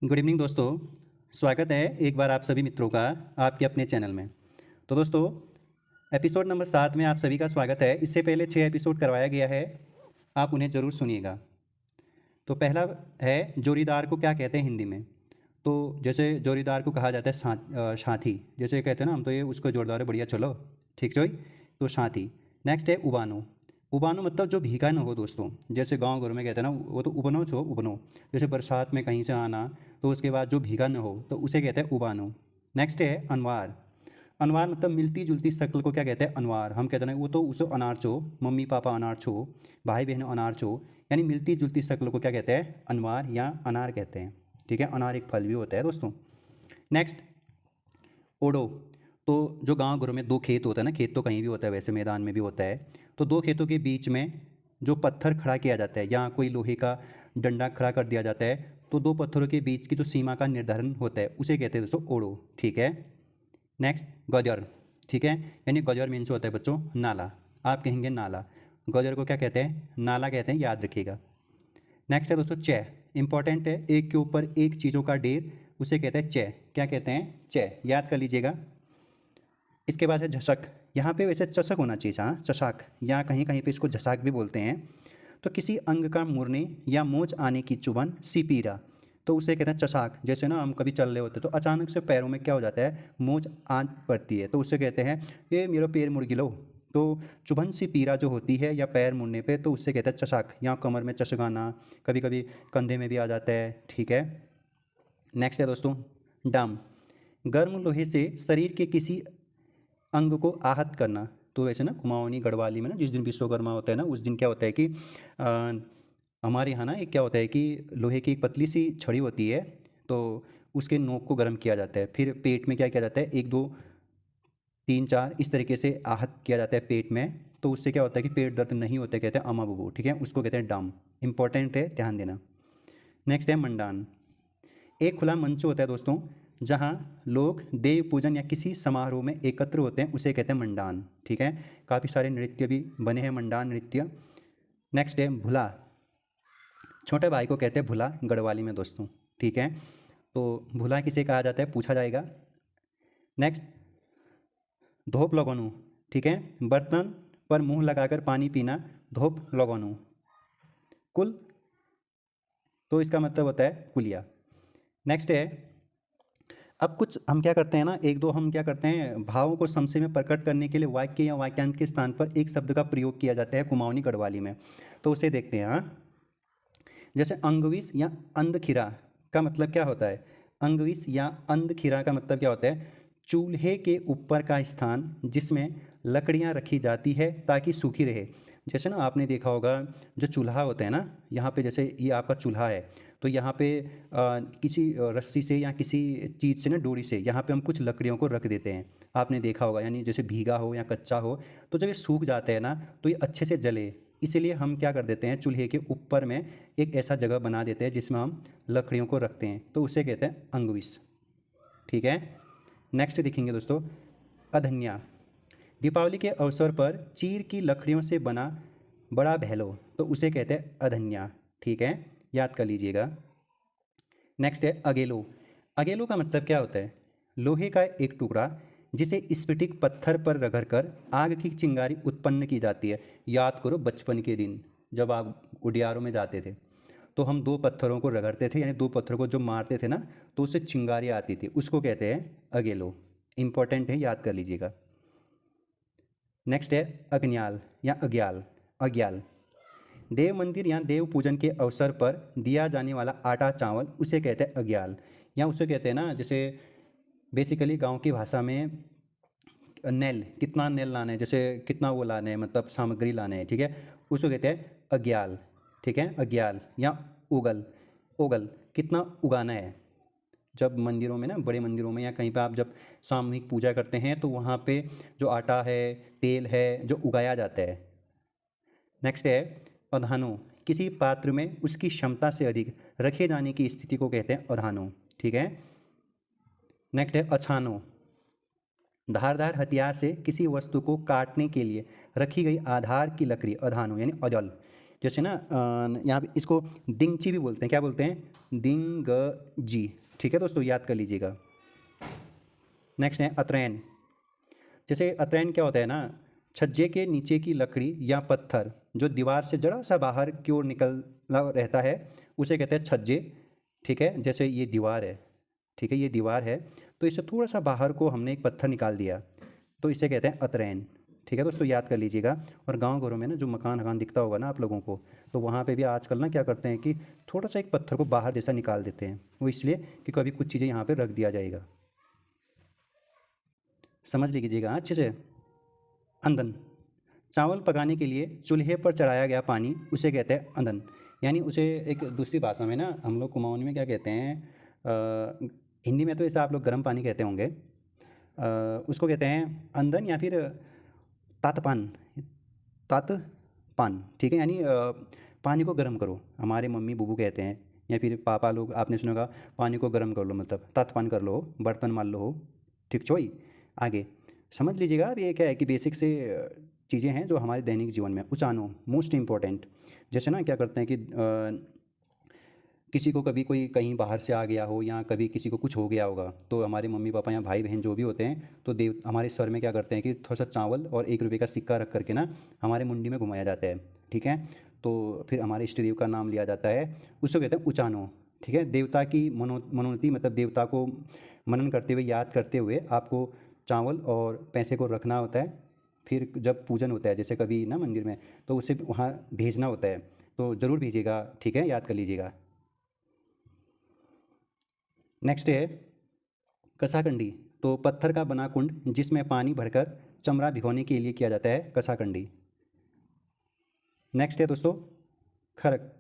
Good evening दोस्तों। स्वागत है एक बार आप सभी मित्रों का आपके अपने चैनल में। तो दोस्तों, एपिसोड नंबर 7 में आप सभी का स्वागत है। इससे पहले 6 एपिसोड करवाया गया है, आप उन्हें ज़रूर सुनिएगा। तो पहला है जोड़ीदार को क्या कहते हैं हिंदी में। तो जैसे जोड़ीदार को कहा जाता है साथी। जैसे कहते हैं ना, हम तो ये उसको जोड़दार है, बढ़िया चलो ठीक जोई, तो साथी। नेक्स्ट है उबानो। उबानो मतलब जो भीगा न हो दोस्तों। जैसे गांव घरों में कहते हैं ना, वो तो उबनो छो उबनो। जैसे बरसात में कहीं से आना, तो उसके बाद जो भीगा न हो तो उसे कहते हैं उबानो। नेक्स्ट है अनवार। अनवार मतलब मिलती जुलती शक्ल को क्या कहते हैं, अनवार। हम कहते हैं ना, वो तो उसे अनार छो, मम्मी पापा अनार छो, भाई बहन अनार छो। यानी मिलती जुलती शक्ल को क्या कहते हैं, अनवार या अनार कहते हैं। ठीक है, अनार एक फल भी होता है दोस्तों। नेक्स्ट ओडो। तो जो गांव घरों में दो खेत होता है ना, खेत तो कहीं भी होता है, वैसे मैदान में भी होता है। तो दो खेतों के बीच में जो पत्थर खड़ा किया जाता है या कोई लोहे का डंडा खड़ा कर दिया जाता है, तो दो पत्थरों के बीच की जो सीमा का निर्धारण होता है उसे कहते हैं दोस्तों ओडो। ठीक है। नेक्स्ट गजर। ठीक है, यानी गजर मीन्स होता है बच्चों नाला। आप कहेंगे नाला, गजर को क्या कहते हैं, नाला कहते हैं, याद रखिएगा। नेक्स्ट है दोस्तों चय। इंपॉर्टेंट है, एक के ऊपर एक चीज़ों का ढेर, उसे कहते हैं चय। क्या कहते हैं, चय, याद कर लीजिएगा। इसके बाद है झसक। यहाँ पे वैसे चषक होना चाहिए, हाँ चषाक, या कहीं कहीं पे इसको झसाक भी बोलते हैं। तो किसी अंग का मुड़ने या मोच आने की चुभन सी पीड़ा, तो उसे कहते हैं चषाक। जैसे ना हम कभी चल रहे होते हैं तो अचानक से पैरों में क्या हो जाता है, मोच आ पड़ती है, तो उसे कहते हैं ये मेरा पैर मुड़ गिलो। तो चुभन सी पीड़ा जो होती है या पैर मुड़ने पे, तो उससे कहते हैं चषाक, या कमर में चसकाना, कभी कभी कंधे में भी आ जाता है। ठीक है। नेक्स्ट है दोस्तों डम। गर्म लोहे से शरीर के किसी अंग को आहत करना। तो वैसे ना कुमाऊनी गढ़वाली में ना, जिस दिन विश्वकर्मा होता है ना, उस दिन क्या होता है कि हमारे यहाँ ना एक क्या होता है कि लोहे की एक पतली सी छड़ी होती है, तो उसके नोक को गर्म किया जाता है। फिर पेट में क्या किया जाता है, एक दो तीन चार इस तरीके से आहत किया जाता है पेट में। तो उससे क्या होता है कि पेट दर्द नहीं होते, कहते हैं अमाबुबू। ठीक है, उसको कहते हैं डम। इंपॉर्टेंट है, ध्यान देना। नेक्स्ट है मंडान। एक खुला मंच होता है दोस्तों, जहाँ लोग देव पूजन या किसी समारोह में एकत्र होते हैं, उसे कहते हैं मंडान। ठीक है, काफ़ी सारे नृत्य भी बने हैं, मंडान नृत्य। नेक्स्ट है भुला। छोटे भाई को कहते हैं भुला गढ़वाली में दोस्तों। ठीक है, तो भुला किसे कहा जाता है, पूछा जाएगा। नेक्स्ट धोप लगोनू। ठीक है, बर्तन पर मुंह लगाकर पानी पीना, धोप लगोनू। कुल, तो इसका मतलब होता है कुलिया। नेक्स्ट है, अब कुछ हम क्या करते हैं ना, एक दो हम क्या करते हैं, भावों को संशय में प्रकट करने के लिए वाक्य या वाक्यांश के स्थान पर एक शब्द का प्रयोग किया जाता है कुमाऊनी गढ़वाली में। तो उसे देखते हैं। हाँ, जैसे अंगविश या अंधखीरा का मतलब क्या होता है, अंगविश या अंधखीरा का मतलब क्या होता है, चूल्हे के ऊपर का स्थान जिसमें लकड़ियां रखी जाती है ताकि सूखी रहे। जैसे ना आपने देखा होगा, जो चूल्हा होता है ना, यहाँ पे जैसे ये आपका चूल्हा है, तो यहाँ पे किसी रस्सी से या किसी चीज़ से ना, डोरी से, यहाँ पे हम कुछ लकड़ियों को रख देते हैं। आपने देखा होगा, यानी जैसे भीगा हो या कच्चा हो, तो जब ये सूख जाते हैं ना, तो ये अच्छे से जले। इसीलिए हम क्या कर देते हैं, चूल्हे के ऊपर में एक ऐसा जगह बना देते हैं जिसमें हम लकड़ियों को रखते हैं, तो उसे कहते हैं अंगविश। ठीक है। नेक्स्ट देखेंगे दोस्तों अधन्या। दीपावली के अवसर पर चीर की लकड़ियों से बना बड़ा भैलो, तो उसे कहते हैं अधन्या। ठीक है, याद कर लीजिएगा। नेक्स्ट है अगेलो। अगेलो का मतलब क्या होता है, लोहे का एक टुकड़ा जिसे स्फटिक पत्थर पर रगड़कर आग की चिंगारी उत्पन्न की जाती है। याद करो बचपन के दिन, जब आप उडियारों में जाते थे, तो हम दो पत्थरों को रगड़ते थे, यानी दो पत्थरों को जो मारते थे ना, तो उससे चिंगारी आती थी, उसको कहते हैं अगेलो। इंपॉर्टेंट है, याद कर लीजिएगा। नेक्स्ट है अग्न्याल या अग्याल। अग्याल देव मंदिर या देव पूजन के अवसर पर दिया जाने वाला आटा चावल, उसे कहते हैं अग्याल। या उसे कहते हैं ना, जैसे बेसिकली गांव की भाषा में नेल, कितना नेल लाना है, जैसे कितना वो लाना है, मतलब सामग्री लाना है। ठीक है, उसको कहते हैं अग्याल। ठीक है, अग्याल या उगल। ओगल, कितना उगाना है। जब मंदिरों में ना, बड़े मंदिरों में या कहीं पे आप जब सामूहिक पूजा करते हैं, तो वहाँ पे जो आटा है, तेल है, जो उगाया जाता है। नेक्स्ट है अधानो। किसी पात्र में उसकी क्षमता से अधिक रखे जाने की स्थिति को कहते हैं अधानो। ठीक है। नेक्स्ट है अछानो। धारदार हथियार से किसी वस्तु को काटने के लिए रखी गई आधार की लकड़ी, अधानो यानी अजल। जैसे ना यहाँ पे इसको दिंगची भी बोलते हैं, क्या बोलते हैं, दिंगजी। ठीक है दोस्तों, याद कर लीजिएगा। नेक्स्ट है अत्रैन। जैसे अत्रैन क्या होता है ना, छज्जे के नीचे की लकड़ी या पत्थर जो दीवार से जरा सा बाहर की ओर निकला रहता है उसे कहते हैं छज्जे। ठीक है, जैसे ये दीवार है, ठीक है, ये दीवार है, तो इससे थोड़ा सा बाहर को हमने एक पत्थर निकाल दिया तो इसे कहते हैं अत्रैन। ठीक है दोस्तों, याद कर लीजिएगा। और गांव घरों में ना जो मकान वकान दिखता होगा ना आप लोगों को, तो वहाँ पे भी आजकल ना क्या करते हैं कि थोड़ा सा एक पत्थर को बाहर जैसा निकाल देते हैं, वो इसलिए कि कभी कुछ चीज़ें यहाँ पे रख दिया जाएगा। समझ लीजिएगा अच्छे से। अंधन, चावल पकाने के लिए चूल्हे पर चढ़ाया गया पानी उसे कहते हैं अंधन। यानी उसे एक दूसरी भाषा में ना हम लोग कुमाऊनी में क्या कहते हैं, हिंदी में तो ऐसा आप लोग गर्म पानी कहते होंगे, उसको कहते हैं अंधन या फिर तातपान, तातपान। ठीक है, यानी पानी को गर्म करो, हमारे मम्मी बूबू कहते हैं, या फिर पापा लोग, आपने सुना होगा पानी को गर्म कर लो, मतलब तातपान कर लो, बर्तन मान लो। ठीक छोई, आगे समझ लीजिएगा। अब ये क्या है कि बेसिक से चीज़ें हैं जो हमारे दैनिक जीवन में उचानो मोस्ट इम्पोर्टेंट। जैसे ना क्या करते हैं कि किसी को कभी कोई कहीं बाहर से आ गया हो या कभी किसी को कुछ हो गया होगा, तो हमारे मम्मी पापा या भाई बहन जो भी होते हैं, तो देव हमारे सर में क्या करते हैं कि थोड़ा सा चावल और 1 रुपये का सिक्का रख करके ना हमारे मुंडी में घुमाया जाता है। ठीक है, तो फिर हमारे इष्ट देव का नाम लिया जाता है, उसको कहते हैं उचानो। ठीक है, देवता की मनोनीति, मतलब देवता को मनन करते हुए, याद करते हुए आपको चावल और पैसे को रखना होता है। फिर जब पूजन होता है जैसे कभी ना मंदिर में, तो उसे वहाँ भेजना होता है, तो ज़रूर भेजिएगा। ठीक है, याद कर लीजिएगा। नेक्स्ट है कसाकंडी। तो पत्थर का बना कुंड जिसमें पानी भरकर चमड़ा भिगोने के लिए किया जाता है, कसाकंडी। नेक्स्ट है दोस्तों खरक।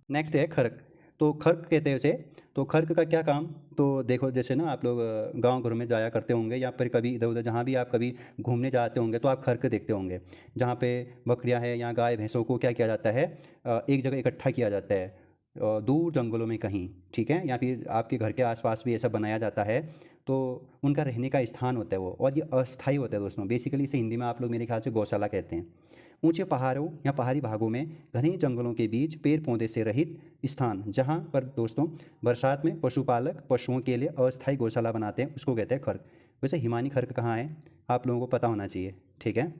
नेक्स्ट है खर्क। तो खर्क कहते हैं उसे। तो खर्क का क्या काम, तो देखो जैसे ना आप लोग गांव घरों में जाया करते होंगे या फिर कभी इधर उधर जहाँ भी आप कभी घूमने जाते होंगे तो आप खर्क देखते होंगे, जहाँ पे बकरियाँ हैं या गाय भैंसों को क्या किया जाता है, एक जगह इकट्ठा किया जाता है, दूर जंगलों में कहीं। ठीक है, या फिर आपके घर के आसपास भी ऐसा बनाया जाता है, तो उनका रहने का स्थान होता है वो, और ये अस्थायी होता है दोस्तों। बेसिकली इसे हिंदी में आप लोग मेरे ख्याल से गौशाला कहते हैं। ऊंचे पहाड़ों या पहाड़ी भागों में घने जंगलों के बीच पेड़ पौधे से रहित स्थान, जहां पर दोस्तों बरसात में पशुपालक पशुओं के लिए अस्थायी गौशाला बनाते हैं, उसको कहते हैं खर्क। वैसे हिमानी खर्क कहाँ है आप लोगों को पता होना चाहिए। ठीक है,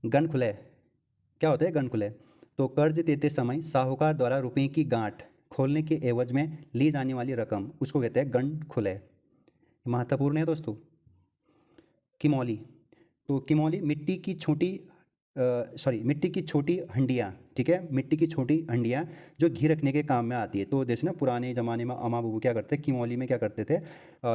गणखुलय। क्या होता है गणखुलय, तो कर्ज देते समय साहूकार द्वारा रुपये की गांठ खोलने के एवज में ली जाने वाली रकम, उसको कहते हैं गणखुलय। महत्वपूर्ण है दोस्तों। किमौली। तो किमौली मिट्टी की छोटी हंडियाँ। ठीक है, मिट्टी की छोटी हंडियाँ जो घी रखने के काम में आती है। तो जैसे ना पुराने ज़माने में अम्मा बाबू क्या करते, किमौली में क्या करते थे,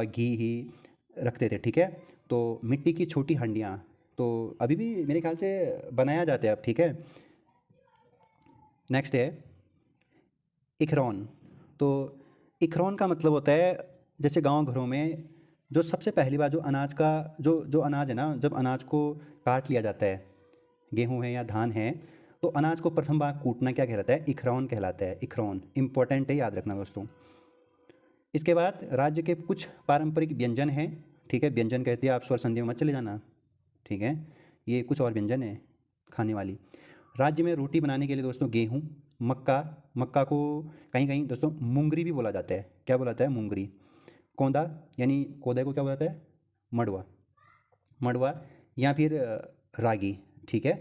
घी ही रखते थे। ठीक है, तो मिट्टी की छोटी हंडियाँ, तो अभी भी मेरे ख्याल से बनाया जाता है अब। ठीक है, नेक्स्ट है इखरौन। तो इखरौन का मतलब होता है, जैसे गांव घरों में जो सबसे पहली बार जो अनाज का जो अनाज है ना, जब अनाज को काट लिया जाता है, गेहूं है या धान है, तो अनाज को प्रथम बार कूटना क्या कहलाता है, इखरौन कहलाता है। इखरौन इंपॉर्टेंट है, याद रखना दोस्तों। इसके बाद राज्य के कुछ पारंपरिक व्यंजन हैं। ठीक है, व्यंजन कहते हैं, आप स्वर संधि में मत चले जाना। ठीक है, ये कुछ और व्यंजन है खाने वाली। राज्य में रोटी बनाने के लिए दोस्तों गेहूँ, मक्का, मक्का को कहीं कहीं दोस्तों मुंगरी भी बोला जाता है। क्या बोला जाता है, मुंगरी। कोंदा, यानी कोदे को क्या बोला जाता है, मड़वा, मड़वा या फिर रागी। ठीक है,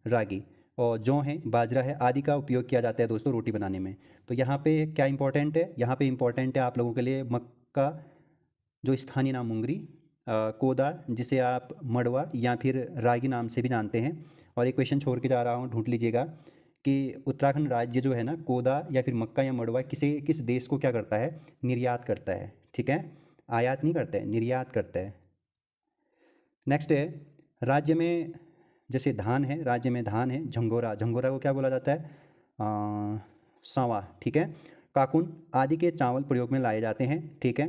रागी। और जौ है, बाजरा है, आदि का उपयोग किया जाता है दोस्तों रोटी बनाने में। तो यहाँ पे क्या इंपॉर्टेंट है, यहाँ पे इंपॉर्टेंट है आप लोगों के लिए मक्का जो स्थानीय नाम मुंगरी, कोदा जिसे आप मड़वा या फिर रागी नाम से भी जानते हैं। और एक क्वेश्चन छोड़ के जा रहा हूँ, ढूंढ लीजिएगा कि उत्तराखंड राज्य जो है ना, कोदा या फिर मक्का या मड़वा किस देश को क्या करता है, निर्यात करता है। ठीक है, आयात नहीं करता है, निर्यात करता है। नेक्स्ट है राज्य में, जैसे धान है, राज्य में धान है, झंगोरा, झंगोरा को क्या बोला जाता है, सांवा। ठीक है, काकुन आदि के चावल प्रयोग में लाए जाते हैं। ठीक है,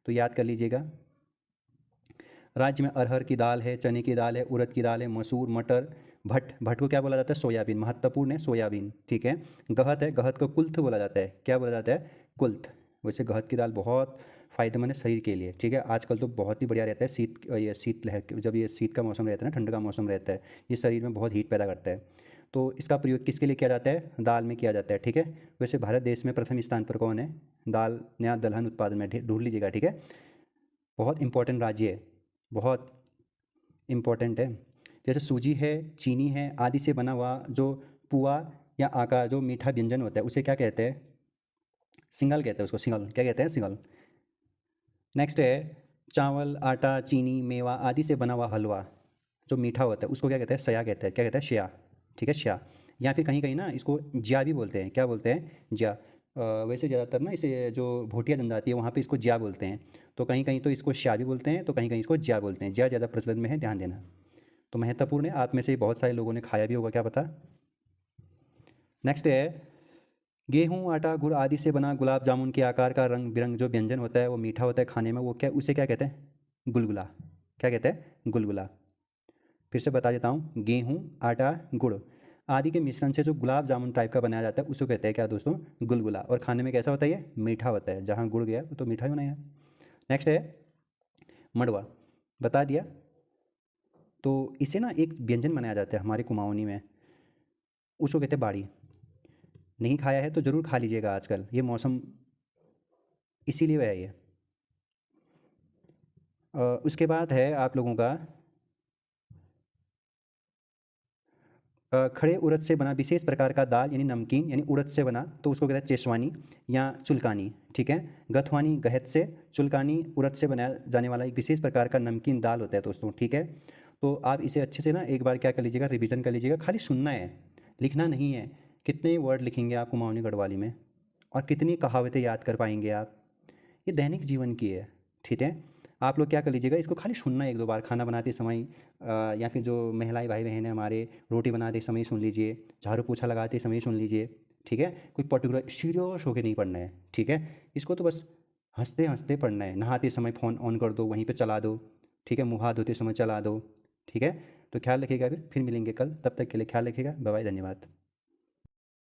तो याद कर लीजिएगा। राज्य में अरहर की दाल है, चने की दाल है, उड़द की दाल है, मसूर, मटर, भट्ट, भट्ट को क्या बोला जाता है, सोयाबीन, महत्वपूर्ण है सोयाबीन। ठीक है, गहत है, गहत को कुल्थ बोला जाता है। क्या बोला जाता है, कुल्थ। वैसे गहत की दाल बहुत फ़ायदेमंद है शरीर के लिए, ठीक है। आजकल तो बहुत ही बढ़िया रहता है ये शीत लहर जब ये शीत का मौसम रहता है ना, ठंड का मौसम रहता है, ये शरीर में बहुत हीट पैदा करता है। तो इसका प्रयोग किसके लिए किया जाता है? दाल में किया जाता है, ठीक है। वैसे भारत देश में प्रथम स्थान पर कौन है दाल या दलहन उत्पादन में? ढूंढ लीजिएगा, ठीक है। बहुत इंपॉर्टेंट राज्य है, बहुत इम्पोर्टेंट है। जैसे सूजी है, चीनी है आदि से बना हुआ जो पुआ या आकार जो मीठा व्यंजन होता है उसे क्या कहते हैं? सिंगल कहते हैं उसको, सिंगल क्या कहते हैं? सिंगल। नेक्स्ट है चावल, आटा, चीनी, मेवा आदि से बना हुआ हलवा जो मीठा होता है उसको क्या कहते हैं? शया कहते हैं। क्या कहते हैं? शया, ठीक है, शया। या फिर कहीं कहीं ना इसको ज्या भी बोलते हैं। क्या बोलते हैं? ज्या। वैसे ज़्यादातर ना इसे जो भोटिया जनजाति है वहाँ पे इसको ज्या बोलते हैं। तो कहीं कहीं तो इसको शया भी बोलते हैं, तो कहीं कहीं इसको ज्या बोलते हैं। ज्या ज़्यादा प्रचलन में है, ध्यान देना। तो महत्वपूर्ण है, आप में से बहुत सारे लोगों ने खाया भी होगा, क्या पता। नेक्स्ट है गेहूँ, आटा, गुड़ आदि से बना गुलाब जामुन के आकार का रंग बिरंग जो व्यंजन होता है वो मीठा होता है खाने में, वो क्या उसे क्या कहते हैं? गुलगुला। क्या कहते हैं? गुलगुला। फिर से बता देता हूँ, गेहूँ, आटा, गुड़ आदि के मिश्रण से जो गुलाब जामुन टाइप का बनाया जाता है उसको कहते हैं क्या दोस्तों? गुलगुला। और खाने में कैसा होता है? ये मीठा होता है। जहाँ गुड़ गया वो तो मीठा ही होना है। नेक्स्ट है मड़वा, बता दिया। तो इसे ना एक व्यंजन बनाया जाता है हमारे कुमाऊनी में, उसको कहते हैं बाड़ी। नहीं खाया है तो ज़रूर खा लीजिएगा, आजकल ये मौसम इसीलिए है ये। उसके बाद है आप लोगों का खड़े उड़द से बना विशेष प्रकार का दाल यानी नमकीन यानी उड़द से बना, तो उसको कहते हैं चेशवानी या चुल्कानी, ठीक है। गथवानी गहत से, चुल्कानी उड़द से बनाया जाने वाला एक विशेष प्रकार का नमकीन दाल होता है दोस्तों, ठीक है। तो आप इसे अच्छे से ना एक बार क्या कर लीजिएगा, रिवीजन कर लीजिएगा। खाली सुनना है, लिखना नहीं है। कितने वर्ड लिखेंगे आप कुमाऊनी गढ़वाली में, और कितनी कहावतें याद कर पाएंगे आप? ये दैनिक जीवन की है, ठीक है। आप लोग क्या कर लीजिएगा, इसको खाली सुनना है एक दो बार, खाना बनाते समय या फिर जो महिलाएं भाई बहन हैं हमारे, रोटी बनाते समय सुन लीजिए, झाड़ू पोछा लगाते समय सुन लीजिए, ठीक है। कोई पर्टिकुलर सीरियस होकर नहीं पढ़ना है, ठीक है। इसको तो बस हंसते हंसते पढ़ना है। नहाते समय फ़ोन ऑन कर दो, वहीं पे चला दो, ठीक है। मुँह हाथ धोते समय चला दो, ठीक है। तो ख्याल रखिएगा, फिर मिलेंगे कल। तब तक के लिए ख्याल रखिएगा। बाय बाय, धन्यवाद।